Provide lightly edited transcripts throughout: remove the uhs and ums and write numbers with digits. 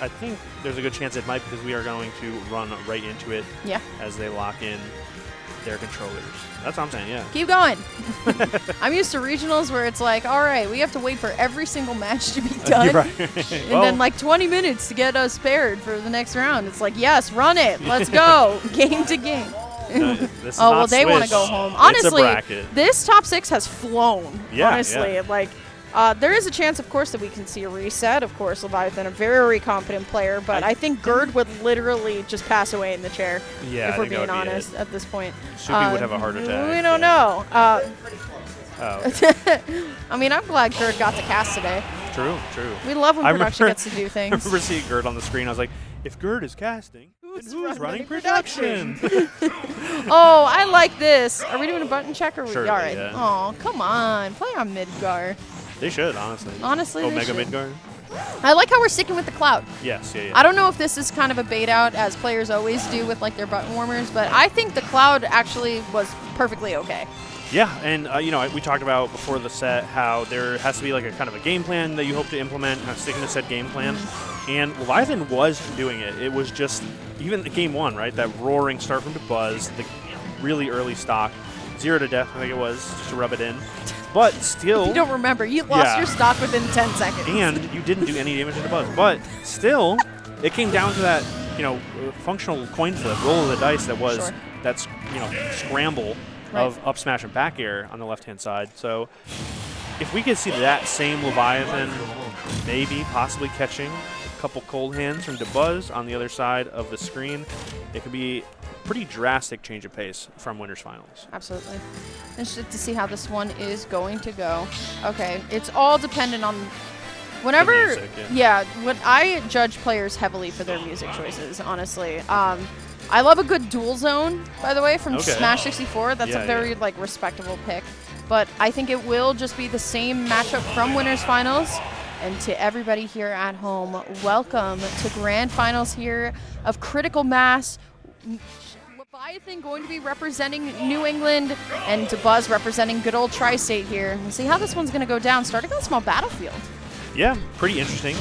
I think there's a good chance it might, because we are going to run right into it as they lock in their controllers. That's what I'm saying, yeah. Keep going. I'm used to regionals where it's like, all right, we have to wait for every single match to be done. And then like 20 minutes to get us paired for the next round. It's like, yes, run it. Let's go. Game to game. Oh, well, they want to go home. Honestly, this top 6 has flown. Yeah, honestly, like there is a chance, of course, that we can see a reset. Of course, Leviathan, a very confident player, but I think Gerd would literally just pass away in the chair. Yeah, if we're being honest at this point. Subi would have a heart attack. We don't know. Okay. I mean, I'm glad Gerd got to cast today. True. We love when production gets to do things. I remember seeing Gerd on the screen. I was like, if Gerd is casting, who's running production? Oh, I like this. Are we doing a button check? Or sure, all right. Yeah. Oh, come on. Play on Midgar. They should, honestly. Honestly, Omega they should. Midgar? I like how we're sticking with the cloud. Yes, yeah. I don't know if this is kind of a bait out, as players always do with like their button warmers, but I think the cloud actually was perfectly okay. Yeah, and we talked about before the set how there has to be like a kind of a game plan that you hope to implement, kind of sticking to said game plan. And Leviathan was doing it. It was just, even the game 1, right? That roaring start from Dabuz, the really early stock, 0 to death, I think it was, just to rub it in. But still... If you don't remember, you lost your stock within 10 seconds. And you didn't do any damage to Dabuz. But still, it came down to that, functional coin flip, roll of the dice that was that, scramble of up smash and back air on the left-hand side. So if we could see that same Leviathan maybe possibly catching a couple cold hands from Dabuz on the other side of the screen, it could be pretty drastic change of pace from Winners Finals. Absolutely. Interested to see how this one is going to go. Okay, it's all dependent on whenever music, when I judge players heavily for their music choices, honestly. I love a good dual zone, by the way, from Smash 64. That's a very respectable pick. But I think it will just be the same matchup from Winners Finals. And to everybody here at home, welcome to Grand Finals here of Critical Mass. Leviathan going to be representing New England, and Dabuz representing good old Tri-State here. We'll see how this one's going to go down, starting on a small battlefield. Yeah, pretty interesting.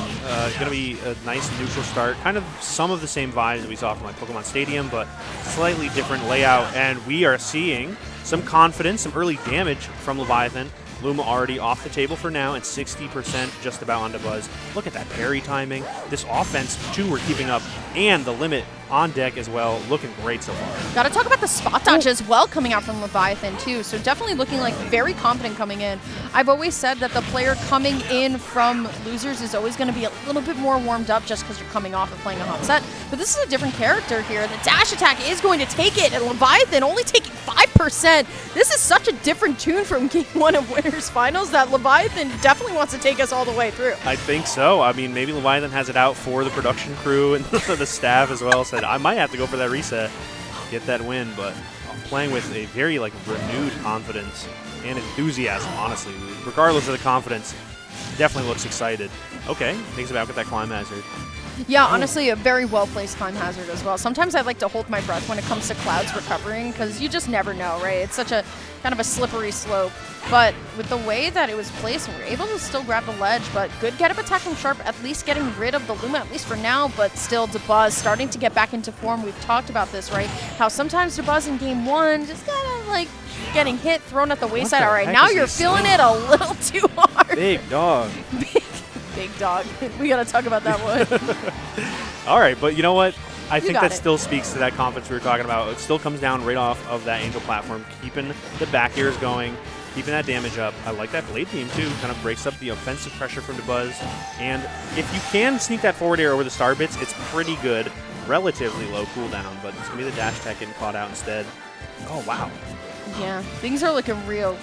Going to be a nice neutral start. Kind of some of the same vibes that we saw from Pokemon Stadium, but slightly different layout. And we are seeing some confidence, some early damage from Leviathan. Luma already off the table for now, and 60% just about on Dabuz. Look at that parry timing. This offense, too, we're keeping up, and the limit on deck as well. Looking great so far. Got to talk about the spot dodge as well coming out from Leviathan, too. So definitely looking like very confident coming in. I've always said that the player coming in from losers is always going to be a little bit more warmed up just because you're coming off of playing a hot set. But this is a different character here. The dash attack is going to take it, and Leviathan only taking 5%. This is such a different tune from Game 1 of Winners Finals that Leviathan definitely wants to take us all the way through. I think so. I mean, maybe Leviathan has it out for the production crew and the staff as well. Said, I might have to go for that reset, get that win, but I'm playing with a very renewed confidence and enthusiasm, honestly. Regardless of the confidence, definitely looks excited. Okay, takes it back with that climb hazard. Yeah, honestly, a very well-placed climb hazard as well. Sometimes I like to hold my breath when it comes to Cloud's recovering, because you just never know, right? It's such a kind of a slippery slope. But with the way that it was placed, we were able to still grab the ledge, but good get-up attack from Sharp, at least getting rid of the Luma, at least for now, but still Dabuz starting to get back into form. We've talked about this, right? How sometimes Dabuz in Game 1 just kind of getting hit, thrown at the wayside. All right, now you're feeling it a little too hard. Big dog. Big dog. We got to talk about that one. All right, but you know what? I think that still speaks to that confidence we were talking about. It still comes down right off of that Angel platform, keeping the back airs going, keeping that damage up. I like that blade beam, too. Kind of breaks up the offensive pressure from Dabuz. And if you can sneak that forward air over the star bits, it's pretty good. Relatively low cooldown, but it's going to be the dash tech getting caught out instead. Oh, wow. Yeah, things are looking real,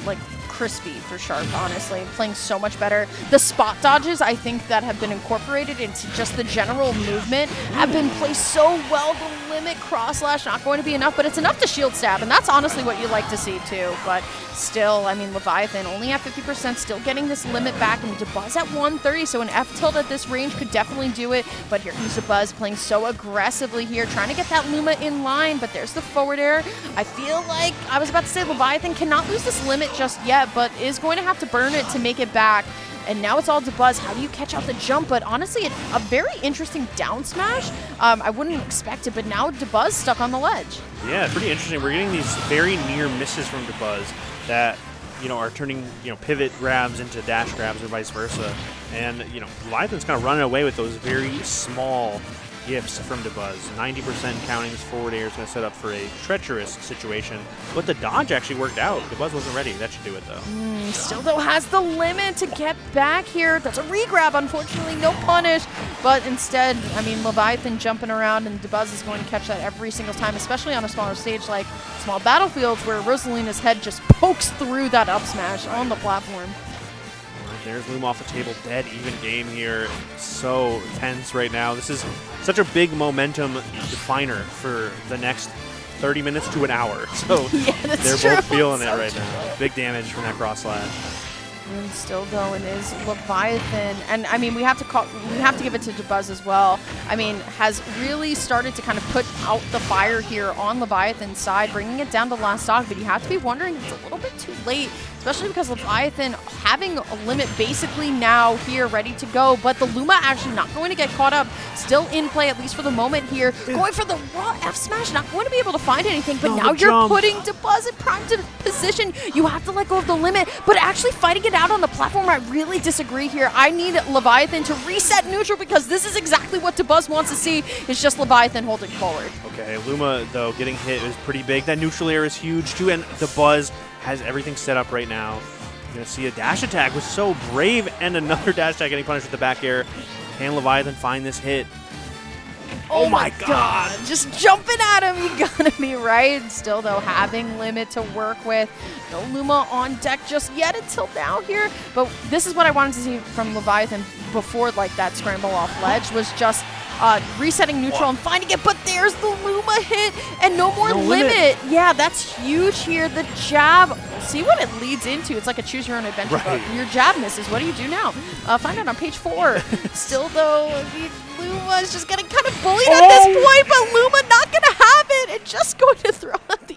crispy for Sharp, honestly. Playing so much better. The spot dodges, I think, that have been incorporated into just the general movement have been placed so well. The limit cross slash not going to be enough, but it's enough to shield stab, and that's honestly what you like to see, too. But still, I mean, Leviathan only at 50%, still getting this limit back, and Dabuz at 130, so an F tilt at this range could definitely do it. But here comes Dabuz playing so aggressively here, trying to get that Luma in line, but there's the forward air. I feel like, I was about to say, Leviathan cannot lose this limit just yet, but is going to have to burn it to make it back. and now it's all Dabuz. How do you catch out the jump? But honestly, a very interesting down smash. I wouldn't expect it, but now Dabuz stuck on the ledge. Yeah, pretty interesting. We're getting these very near misses from Dabuz that, are turning, pivot grabs into dash grabs or vice versa. And, Leviathan's kind of running away with those very small gifts from Dabuz. 90% counting his forward air is going to set up for a treacherous situation. But the dodge actually worked out. Dabuz wasn't ready. That should do it, though. Still, though, has the limit to get back here. That's a regrab, unfortunately. No punish. But instead, Leviathan jumping around, and Dabuz is going to catch that every single time, especially on a smaller stage like small battlefields where Rosalina's head just pokes through that up smash on the platform. There's Luma off the table, dead even game here. So tense right now. This is such a big momentum definer for the next 30 minutes to an hour. So yeah, they're both feeling it right now. Big damage from that cross slash. And still though, it is Leviathan, and we have to give it to Dabuz as well. Has really started to kind of put out the fire here on Leviathan's side, bringing it down to last stock. But you have to be wondering if it's a little bit too late, especially because Leviathan having a limit basically now here ready to go. But the Luma actually not going to get caught up, still in play at least for the moment here. Going for the raw F smash, not going to be able to find anything. But now you're putting Dabuz in prime position. You have to let go of the limit, but actually fighting it out on the platform, I really disagree here. I need Leviathan to reset neutral because this is exactly what Dabuz wants to see. It's just Leviathan holding forward. Okay, Luma, though, getting hit is pretty big. That neutral air is huge, too, and Dabuz has everything set up right now. You're going to see a dash attack was so brave, and another dash attack getting punished with the back air. Can Leviathan find this hit? Oh my god! Just jumping at him, you gotta be right. Still, though, having limit to work with. No Luma on deck just yet until now here. But this is what I wanted to see from Leviathan before, that scramble off ledge, was just resetting neutral and finding it. But there's the Luma hit, and no more limit. Yeah, that's huge here. The jab, we'll see what it leads into. It's like a choose your own adventure book. Your jab misses. What do you do now? Find out on page 4. Still, though, Luma is just getting kind of bullied at this point, but Luma not going to have it and just going to throw out the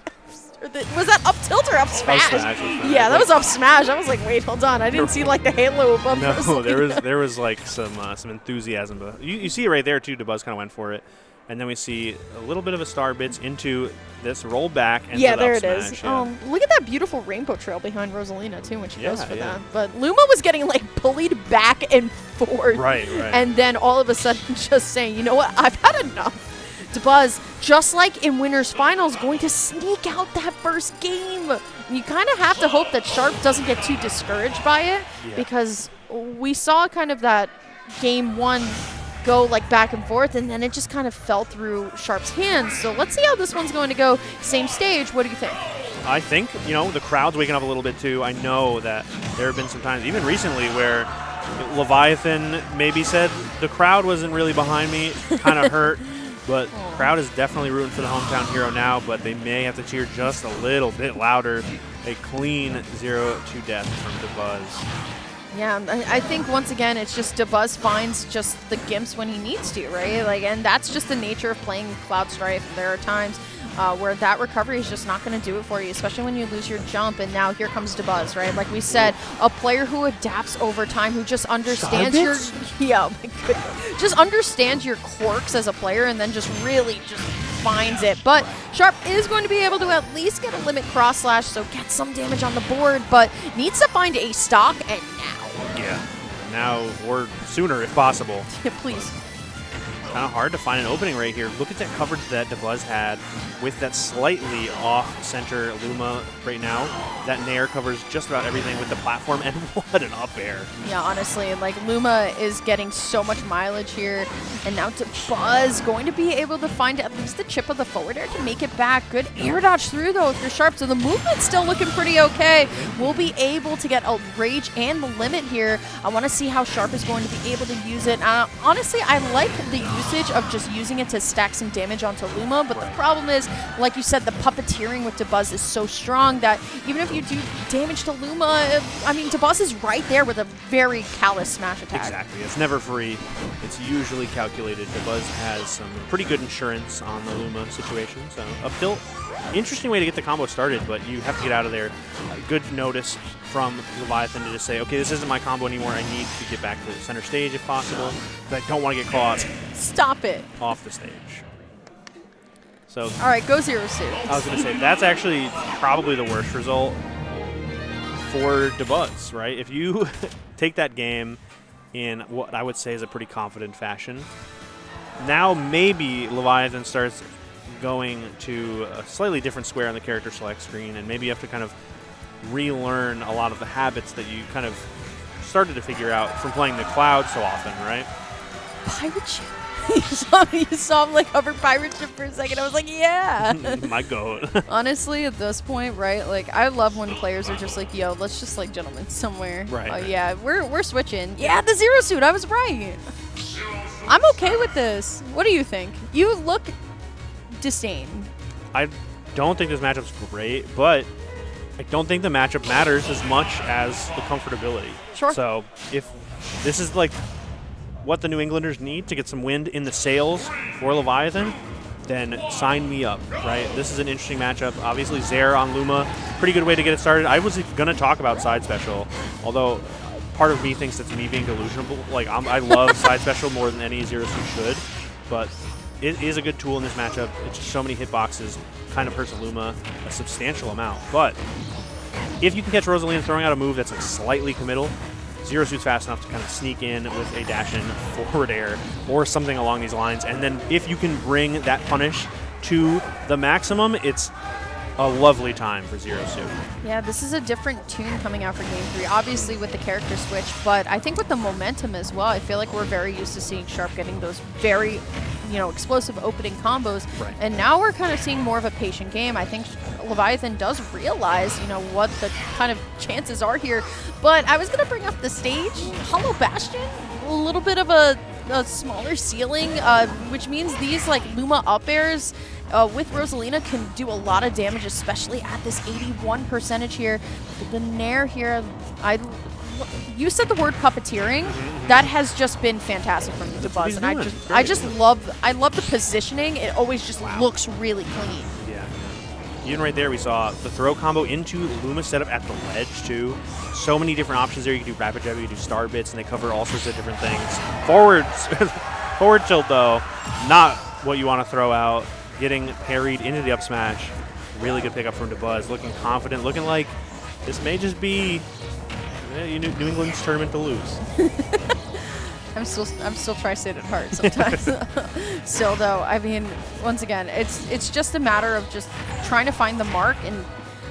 was that up tilt or up smash? Yeah, that was up smash. I was like, wait, hold on. I didn't see the halo above. No, there was some enthusiasm. But you see it right there too. Dabuz kind of went for it, and then we see a little bit of a star bits into this roll back. And there it is. Yeah. Look at that beautiful rainbow trail behind Rosalina too when she goes for that. But Luma was getting bullied back and forth. Right. And then all of a sudden just saying, you know what, I've had enough. Dabuz, just like in Winners Finals, going to sneak out that first game. You kind of have to hope that Sharp doesn't get too discouraged by it, because we saw kind of that game 1 go back and forth, and then it just kind of fell through Sharp's hands. So let's see how this one's going to go. Same stage. What do you think? I think, the crowd's waking up a little bit too. I know that there have been some times, even recently, where Leviathan maybe said the crowd wasn't really behind me, kind of hurt. But crowd is definitely rooting for the hometown hero now, but they may have to cheer just a little bit louder. A clean 0-2 death from Dabuz. Yeah, I think once again it's just Dabuz finds just the gimps when he needs to, right? And that's just the nature of playing Cloud Strife. There are times where that recovery is just not going to do it for you, especially when you lose your jump. And now here comes Dabuz, right? Like we said, a player who adapts over time, who just understands just understands your quirks as a player, and then just really just finds it. But Sharp is going to be able to at least get a limit cross slash, so get some damage on the board, but needs to find a stock, and now. Yeah, now or sooner if possible. Yeah, please. Kind of hard to find an opening right here. Look at that coverage that Dabuz had with that slightly off-center Luma right now. That Nair covers just about everything with the platform, and what an up air. Yeah, honestly, Luma is getting so much mileage here, and now Dabuz going to be able to find at least the chip of the forward air to make it back. Good air dodge through, though, if you're Sharp, so the movement's still looking pretty okay. We'll be able to get a Rage and the limit here. I want to see how Sharp is going to be able to use it. Honestly, I like the usage of just using it to stack some damage onto Luma, but the problem is, like you said, the puppeteering with Dabuz is so strong that even if you do damage to Luma, I mean, Dabuz is right there with a very callous smash attack. Exactly. It's never free. It's usually calculated. Dabuz has some pretty good insurance on the Luma situation, so up tilt. Interesting way to get the combo started, but you have to get out of there. Good notice from Leviathan to just say, okay, this isn't my combo anymore. I need to get back to the center stage if possible, but I don't want to get caught. Stop it. Off the stage. So, all right, go Zero Suit. I was going to say, that's actually probably the worst result for Dabuz, right? If you take that game in what I would say is a pretty confident fashion, now maybe Leviathan starts going to a slightly different square on the character select screen, and maybe you have to kind of relearn a lot of the habits that you kind of started to figure out from playing the Cloud so often, right? Pirate ship? you saw him like hover pirate ship for a second. I was like, yeah. My goat. Honestly, at this point, right, like, I love when players are just like, yo, let's just, like, gentlemen somewhere. Right. Yeah, we're switching. Yeah, the Zero Suit. I was right. I'm okay with this. What do you think? You look disdain. I don't think this matchup's great, but I don't think the matchup matters as much as the comfortability. Sure. So if this is like what the New Englanders need to get some wind in the sails for Leviathan, then sign me up, right? This is an interesting matchup. Obviously, Zair on Luma, pretty good way to get it started. I was going to talk about side special, although part of me thinks it's me being delusional. Like, I love side special more than any Zero Suit should, but it is a good tool in this matchup. It's just so many hitboxes, kind of hurts Luma a substantial amount. But if you can catch Rosalina throwing out a move that's like slightly committal, Zero Suit's fast enough to kind of sneak in with a dash-in forward air or something along these lines. And then if you can bring that punish to the maximum, it's a lovely time for Zero Suit. Yeah, this is a different tune coming out for Game 3, obviously with the character switch, but I think with the momentum as well, I feel like we're very used to seeing Sharp getting those very, explosive opening combos, right. And now we're kind of seeing more of a patient game. I think Leviathan does realize, what the kind of chances are here, but I was going to bring up the stage, Hollow Bastion, a little bit of a smaller ceiling, which means these like Luma up airs with Rosalina can do a lot of damage, especially at this 81% here. But the Nair here, you said the word puppeteering. That has just been fantastic from Dabuz, and I love the positioning. It always just looks really clean. Yeah. Even right there, we saw the throw combo into Luma setup at the ledge too. So many different options there. You can do rapid jab, you can do star bits, and they cover all sorts of different things. Forward tilt though, not what you want to throw out. Getting parried into the up smash. Really good pickup from Dabuz. Looking confident, looking like this may just be New England's tournament to lose. I'm still tri-state at heart sometimes. Still though, I mean, once again, it's just a matter of just trying to find the mark, and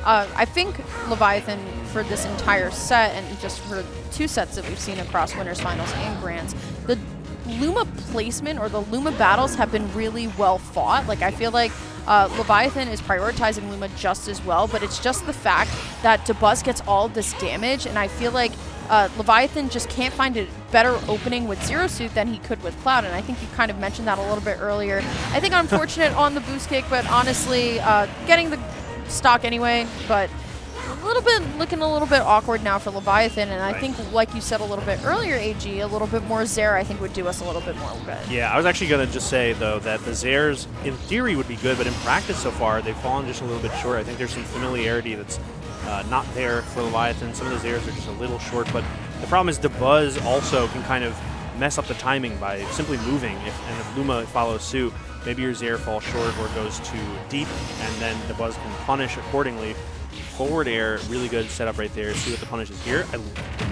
I think Leviathan for this entire set and just for 2 sets that we've seen across winners, finals, and grands, the Luma placement or the Luma battles have been really well fought. Like, I feel like Leviathan is prioritizing Luma just as well, but it's just the fact that Dabuz gets all this damage, and I feel like Leviathan just can't find a better opening with Zero Suit than he could with Cloud, and I think you kind of mentioned that a little bit earlier. I think unfortunate on the boost kick, but honestly, getting the stock anyway, but looking a little bit awkward now for Leviathan, and I think, like you said a little bit earlier, AG, a little bit more Zair I think would do us a little bit more good. Yeah, I was actually going to just say, though, that the Zairs, in theory, would be good, but in practice so far, they've fallen just a little bit short. I think there's some familiarity that's not there for Leviathan. Some of the Zairs are just a little short, but the problem is Dabuz also can kind of mess up the timing by simply moving, and if Luma follows suit, maybe your Zair falls short or goes too deep, and then Dabuz can punish accordingly. Forward air, really good setup right there. See what the punish is here. The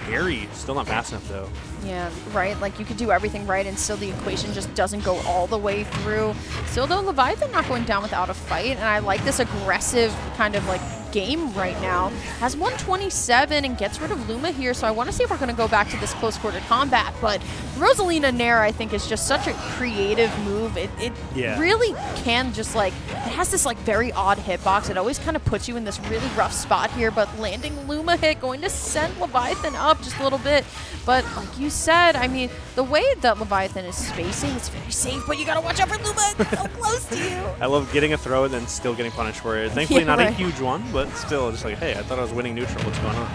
parry, still not fast enough though. Yeah, right. Like, you could do everything right, and still the equation just doesn't go all the way through. Still though, Leviathan not going down without a fight, and I like this aggressive kind of like game right now. Has 127 and gets rid of Luma here, so I want to see if we're going to go back to this close quarter combat. But Rosalina Nair, I think, is just such a creative move. It really can just like, it has this like very odd hitbox. It always kind of puts you in this really rough spot here, but landing Luma hit going to send Leviathan up just a little bit. But like you said, I mean, the way that Leviathan is spacing, it's very safe, but you got to watch out for Luma. It's so close to you. I love getting a throw and then still getting punished for it. Thankfully, not a huge one, but still just like, hey, I thought I was winning neutral. What's going on?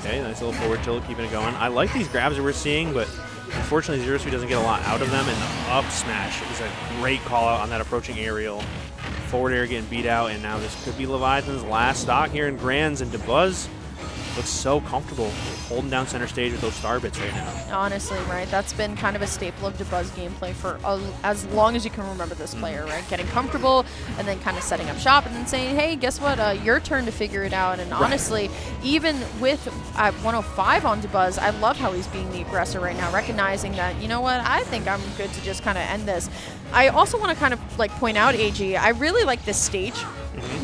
Okay, nice little forward tilt, keeping it going. I like these grabs that we're seeing, but unfortunately, Zero Suit doesn't get a lot out of them, and the up smash is a great call out on that approaching aerial. Forward air getting beat out, and now this could be Leviathan's last stock here in Grands, and Dabuz looks so comfortable holding down center stage with those star bits right now. Honestly, right? That's been kind of a staple of Dabuz gameplay for as long as you can remember this player, right? Getting comfortable and then kind of setting up shop and then saying, hey, guess what? Your turn to figure it out. And honestly, even with 105 on Dabuz, I love how he's being the aggressor right now, recognizing that, you know what? I think I'm good to just kind of end this. I also want to kind of like point out, AG, I really like this stage.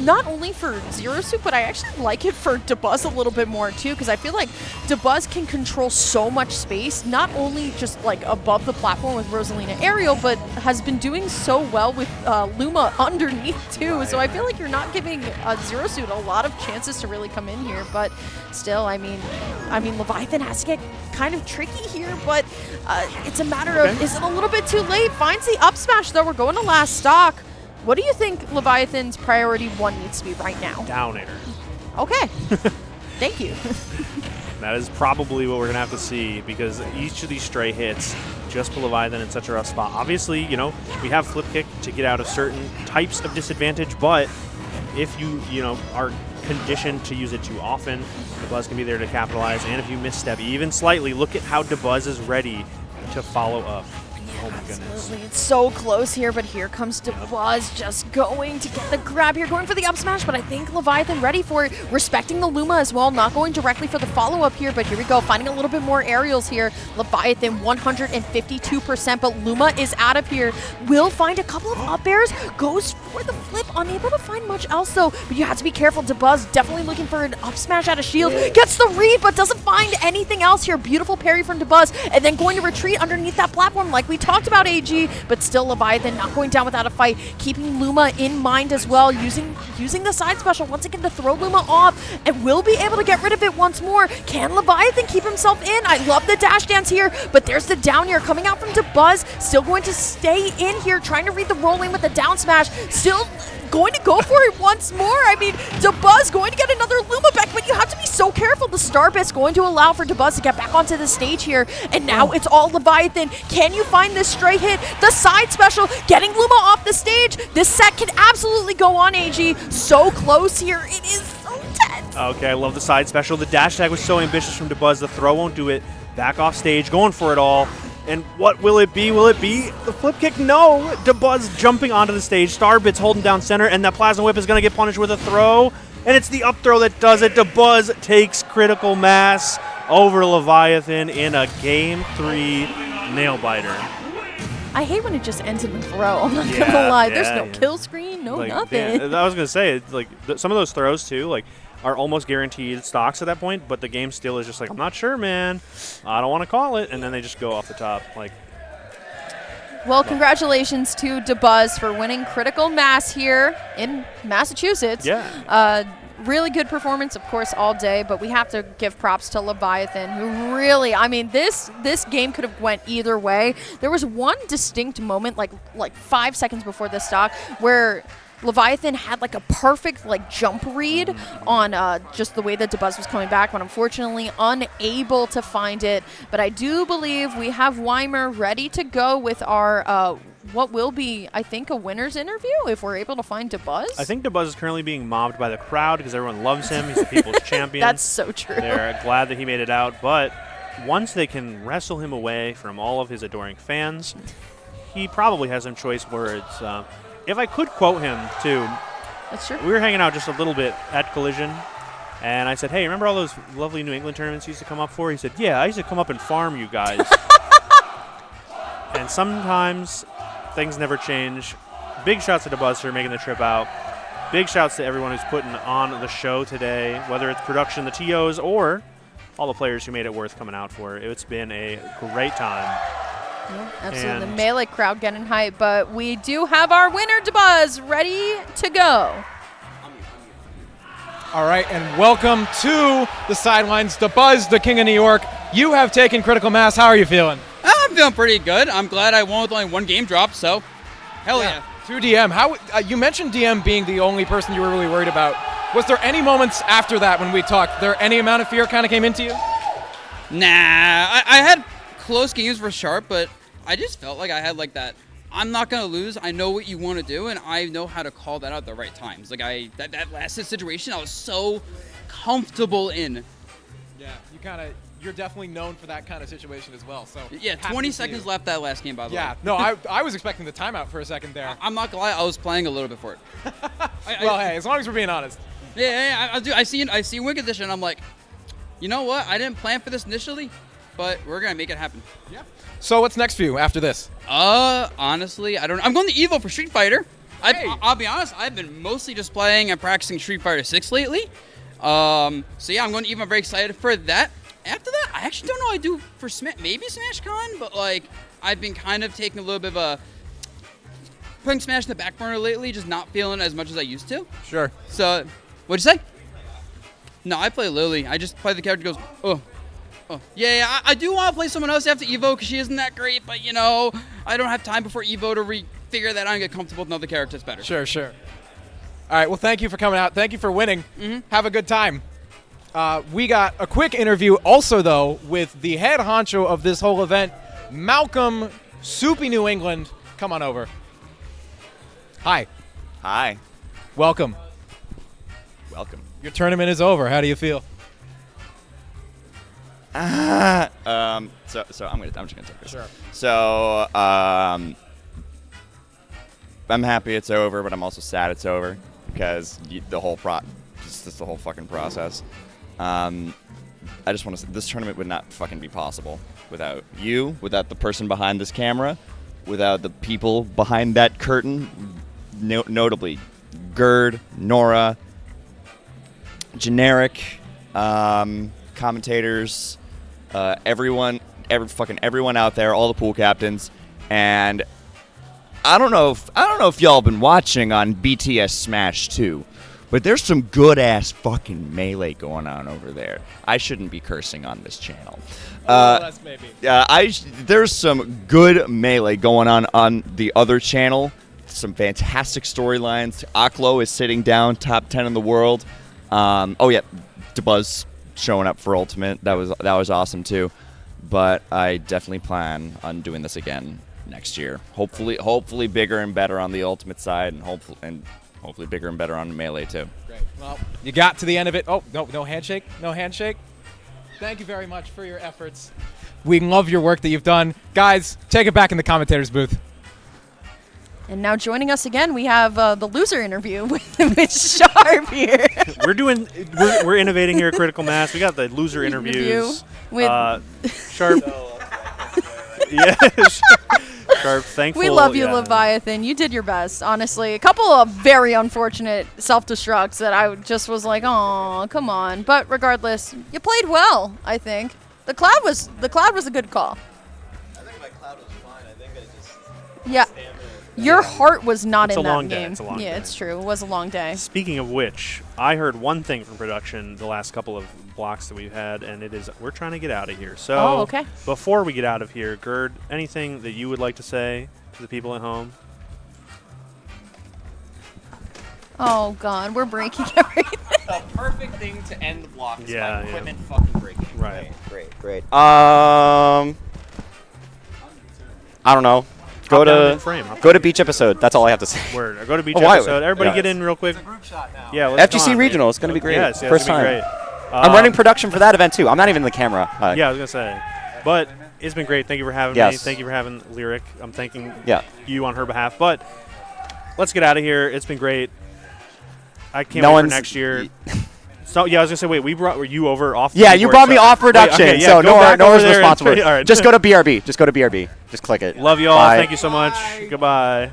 Not only for Zero Suit, but I actually like it for Dabuz a little bit more too, because I feel like Dabuz can control so much space, not only just like above the platform with Rosalina aerial, but has been doing so well with Luma underneath too. Right. So I feel like you're not giving Zero Suit a lot of chances to really come in here, but still, I mean, Leviathan has to get kind of tricky here, but it's a matter of, is it a little bit too late? Finds the up smash though. We're going to last stock. What do you think Leviathan's priority 1 needs to be right now? Down air. Okay. Thank you. That is probably what we're going to have to see, because each of these stray hits just put Leviathan in such a rough spot. Obviously, you know, we have flip kick to get out of certain types of disadvantage, but if you are conditioned to use it too often, Dabuz can be there to capitalize. And if you misstep even slightly, look at how Dabuz is ready to follow up. Oh my goodness. Absolutely. It's so close here, but here comes Dabuz just going to get the grab here, going for the up smash, but I think Leviathan ready for it, respecting the Luma as well, not going directly for the follow-up here, but here we go, finding a little bit more aerials here. Leviathan 152%, but Luma is out of here. Will find a couple of up airs, goes for the flip, unable to find much else though, but you have to be careful. Dabuz definitely looking for an up smash out of shield, gets the read, but doesn't find anything else here. Beautiful parry from Dabuz, and then going to retreat underneath that platform like we talked about, AG, but still Leviathan not going down without a fight, keeping Luma in mind as well, using the side special once again to throw Luma off, and will be able to get rid of it once more. Can Leviathan keep himself in? I love the dash dance here, but there's the down air coming out from Dabuz, still going to stay in here, trying to read the roll lane with the down smash, still going to go for it once more. I mean, Dabuz going to get another Luma back, but you have to be so careful. The star bit's going to allow for Dabuz to get back onto the stage here, and now it's all Leviathan. Can you find this straight hit? The side special, getting Luma off the stage. This set can absolutely go on, AG. So close here. It is so tense. Okay, I love the side special. The dash tag was so ambitious from Dabuz. The throw won't do it. Back off stage, going for it all. And what will it be? Will it be the flip kick? No! Dabuz jumping onto the stage. Starbits holding down center, and that Plasma Whip is going to get punished with a throw. And it's the up throw that does it. Dabuz takes critical mass over Leviathan in a Game 3 nail-biter. I hate when it just ends in a throw. I'm not going to lie. There's no kill screen, no nothing. I was going to say, like some of those throws, too, like, are almost guaranteed stocks at that point, but the game still is just like, I'm not sure, man. I don't want to call it, and then they just go off the top. Like, well, congratulations to Dabuz for winning critical mass here in Massachusetts. Yeah. Really good performance, of course, all day, but we have to give props to Leviathan, who really, I mean, this game could have went either way. There was one distinct moment, like 5 seconds before the stock, where Leviathan had like a perfect like jump read on just the way that Dabuz was coming back, but unfortunately unable to find it. But I do believe we have Weimer ready to go with our what will be, I think, a winner's interview if we're able to find Dabuz. I think Dabuz is currently being mobbed by the crowd because everyone loves him. He's the people's champion. That's so true. They're glad that he made it out, but once they can wrestle him away from all of his adoring fans, he probably has some choice words. If I could quote him, too, that's true. We were hanging out just a little bit at Collision, and I said, hey, remember all those lovely New England tournaments you used to come up for? He said, yeah, I used to come up and farm you guys. And sometimes things never change. Big shots to Dabuz for making the trip out. big shouts to everyone who's putting on the show today, whether it's production, the TOs, or all the players who made it worth coming out for. It's been a great time. Yeah, absolutely. The Melee crowd getting hype, but we do have our winner, Dabuz, ready to go. All right, and welcome to the sidelines. Dabuz, the King of New York. You have taken Critical Mass. How are you feeling? I'm feeling pretty good. I'm glad I won with only one game drop, so hell yeah. 2 DM. How you mentioned DM being the only person you were really worried about. Was there any moments after that when we talked? There any amount of fear kind of came into you? Nah, I had close games for Sharp, but I just felt like I had like that. I'm not gonna lose. I know what you want to do, and I know how to call that out at the right times. Like that last situation, I was so comfortable in. Yeah, you're definitely known for that kind of situation as well. So yeah, 20 seconds left that last game, by the way. Yeah, no, I was expecting the timeout for a second there. I'm not gonna lie, I was playing a little bit for it. Well, hey, as long as we're being honest. Yeah, I see Wing Edition. I'm like, you know what? I didn't plan for this initially, but we're gonna make it happen. Yeah. So what's next for you after this? Honestly, I don't know. I'm going to Evo for Street Fighter. Hey. I'll be honest, I've been mostly just playing and practicing Street Fighter 6 lately. So yeah, I'm going to Evo. I'm very excited for that. After that, I actually don't know what I do for maybe Smash Con, but like I've been kind of taking a little bit of a putting Smash in the back burner lately, just not feeling it as much as I used to. Sure. So, what'd you say? No, I play Lily. I just play the character who goes, oh. Yeah, I do want to play someone else after Evo because she isn't that great, but you know, I don't have time before Evo to figure that out and get comfortable with another character that's better. Sure. All right, well, thank you for coming out. Thank you for winning. Have a good time. We got a quick interview also, though, with the head honcho of this whole event, Malcolm, Soupy New England. Come on over. Hi. Hi. Welcome. Your tournament is over. How do you feel? So I'm just gonna take this. Sure. So I'm happy it's over, but I'm also sad it's over because the whole fucking process. I just want to say this tournament would not fucking be possible without you, without the person behind this camera, without the people behind that curtain, notably Gerd, Nora, Generic, commentators, everyone out there, all the pool captains, and I don't know if y'all been watching on BTS Smash 2, but there's some good ass fucking melee going on over there. I shouldn't be cursing on this channel. Maybe. There's some good melee going on the other channel. Some fantastic storylines. Aklo is sitting down, top 10 in the world. Dabuz showing up for Ultimate. That was awesome too. But I definitely plan on doing this again next year. Hopefully bigger and better on the Ultimate side, and hopefully bigger and better on Melee too. Great. Well, you got to the end of it. Oh, no handshake. No handshake. Thank you very much for your efforts. We love your work that you've done. Guys, take it back in the commentators booth. And now joining us again, we have the loser interview with Sharp here. We're innovating here at Critical Mass. We got the loser interviews with Sharp. Yes. Sharp, thankful. We love you, Leviathan. You did your best, honestly. A couple of very unfortunate self-destructs that I just was like, oh, come on. But regardless, you played well, I think. The cloud was a good call. I think my cloud was fine. I think I just yeah. Your heart was not in that game. It's a long day. It's true. It was a long day. Speaking of which, I heard one thing from production the last couple of blocks that we've had, and it is we're trying to get out of here. So okay. Before we get out of here, Gerd, anything that you would like to say to the people at home? Oh, God. We're breaking everything. the perfect thing to end the block is my equipment fucking breaking. Right. Great. I don't know. Go to beach episode. That's all I have to say. Word. Or go to beach episode. Everybody get in real quick. It's a group shot now. Yeah. FGC Regional. It's gonna be great. Yes, First time. Great. I'm running production for that event too. I'm not even in the camera. Yeah, I was gonna say. But it's been great. Thank you for having me. Thank you for having Lyric. I'm thanking you on her behalf. But let's get out of here. It's been great. I can't wait for next year. So yeah, I was gonna say, wait, were you over off? Yeah, you brought me off production, okay, so Nora's responsible. All right. Just go to BRB. Just click it. Love you all. Bye. Thank you so much. Goodbye.